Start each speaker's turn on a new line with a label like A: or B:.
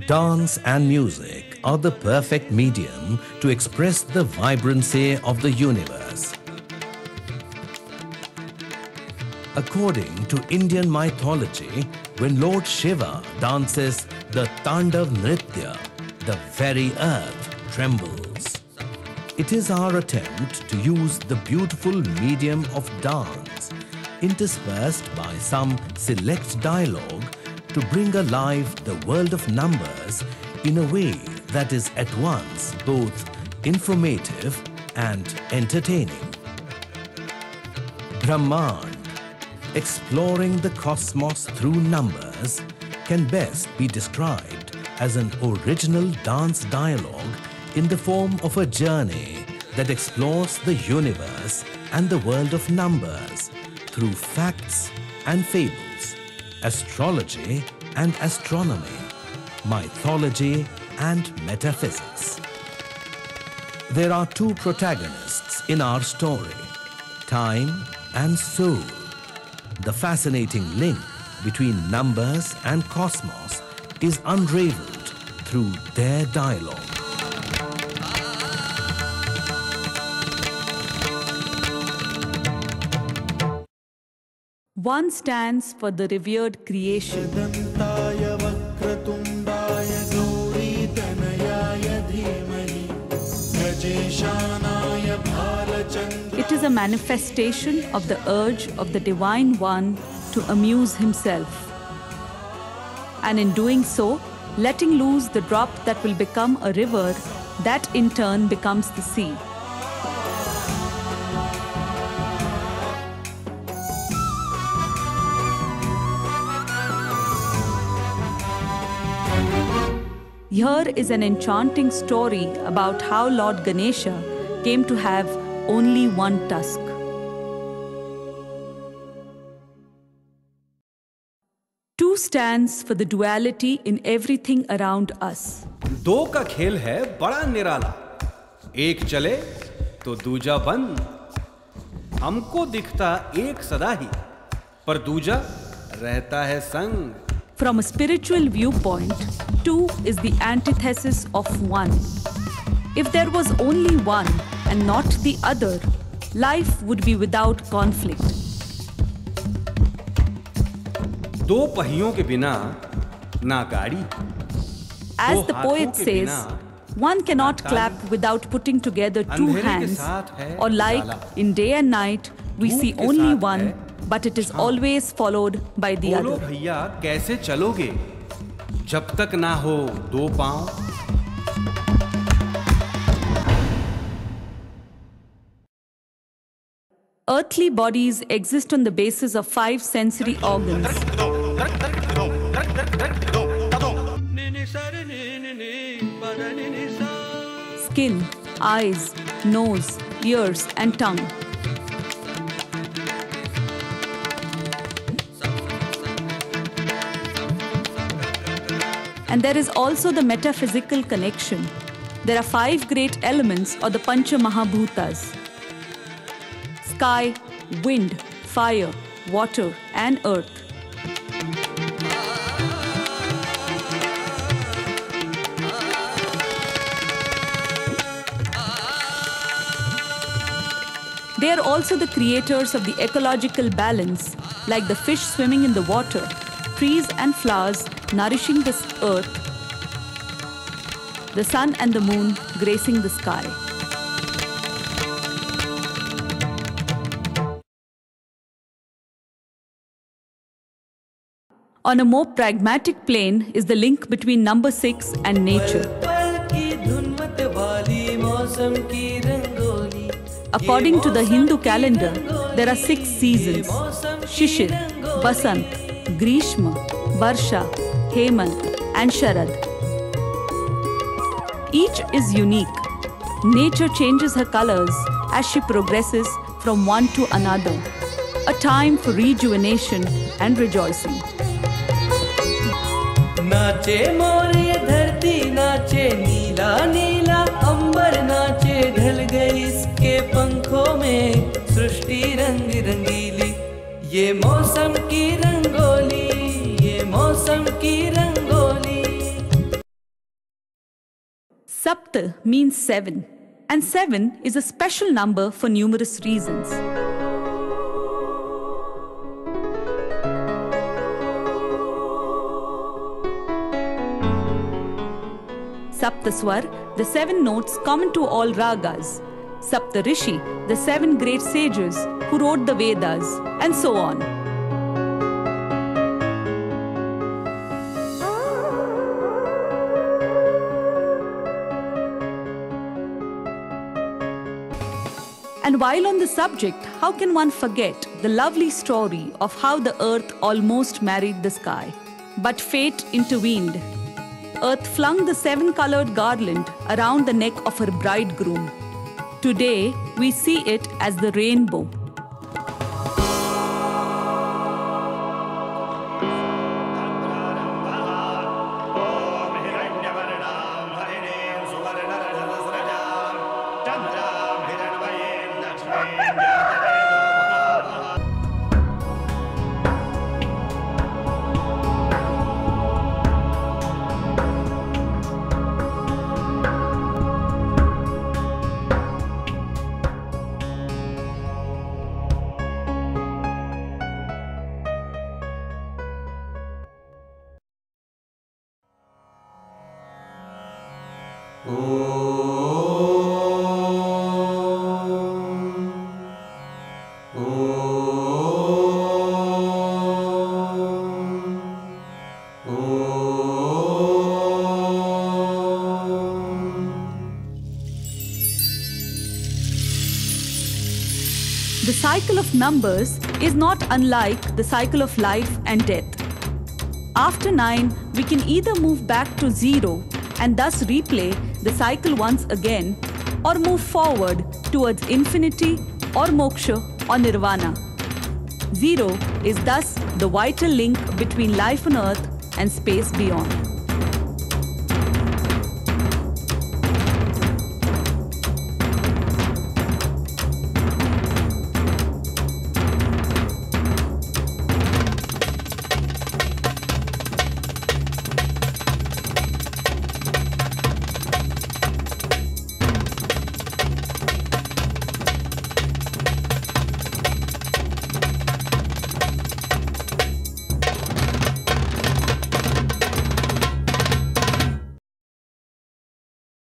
A: Dance and music are the perfect medium to express the vibrancy of the universe. According to Indian mythology, when Lord Shiva dances the Tandav Nritya, the very earth trembles. It is our attempt to use the beautiful medium of dance, interspersed by some select dialogue, to bring alive the world of numbers in a way that is at once both informative and entertaining. Brahmand, exploring the cosmos through numbers, can best be described as an original dance dialogue in the form of a journey that explores the universe and the world of numbers through facts and fables, astrology and astronomy, mythology and metaphysics. There are two protagonists in our story, time and soul. The fascinating link between numbers and cosmos is unraveled through their dialogue.
B: One stands for the revered creation. It is a manifestation of the urge of the Divine One to amuse himself. And in doing so, letting loose the drop that will become a river, that in turn becomes the sea. Here is an enchanting story about how Lord Ganesha came to have only one tusk. Two stands for the duality in everything around us.
C: दो का खेल है बड़ा निराला, एक चले तो दूजा बंद। हमको दिखता एक सदा ही, पर दूजा रहता है संग।
B: From a spiritual viewpoint, two is the antithesis of one. If there was only one and not the other, life would be without conflict.
C: दो पहियों के बिना ना गाड़ी।
B: As the poet says, one cannot clap without putting together two hands, or like in day and night, we see only one, but it is always followed by the other.
C: बोलो भैया कैसे चलोगे जब तक ना हो दो पांव?
B: Earthly bodies exist on the basis of 5 sensory organs. Skin, eyes, nose, ears, and tongue. And there is also the metaphysical connection. There are 5 great elements or the Pancha Mahabhutas: sky, wind, fire, water, and earth. They are also the creators of the ecological balance, like the fish swimming in the water, trees and flowers nourishing this earth, the sun and the moon gracing the sky. On a more pragmatic plane is the link between number 6 and nature. According to the Hindu calendar, there are 6 seasons: Shishir, Basant, Grishma, Varsha, Hemant, and Sharad. Each is unique. Nature changes her colors as she progresses from one to another, a time for rejuvenation and rejoicing.
D: नाचे मोर ये धरती, नाचे नीला नीला अंबर, नाचे ढल गई इसके पंखों में सृष्टि रंग रंगीली। ये मौसम की रंगोली, ये मौसम की rangoli.
B: Sapt means 7, and 7 is a special number for numerous reasons. Saptaswar, the 7 notes common to all ragas. Saptarishi, the 7 great sages who wrote the Vedas, and so on. And while on the subject, how can one forget the lovely story of how the earth almost married the sky? But fate intervened. Earth flung the 7-colored garland around the neck of her bridegroom. Today, we see it as the rainbow. The cycle of numbers is not unlike the cycle of life and death. After 9, we can either move back to 0 and thus replay the cycle once again, or move forward towards infinity or moksha or nirvana. 0 is thus the vital link between life on earth and space beyond.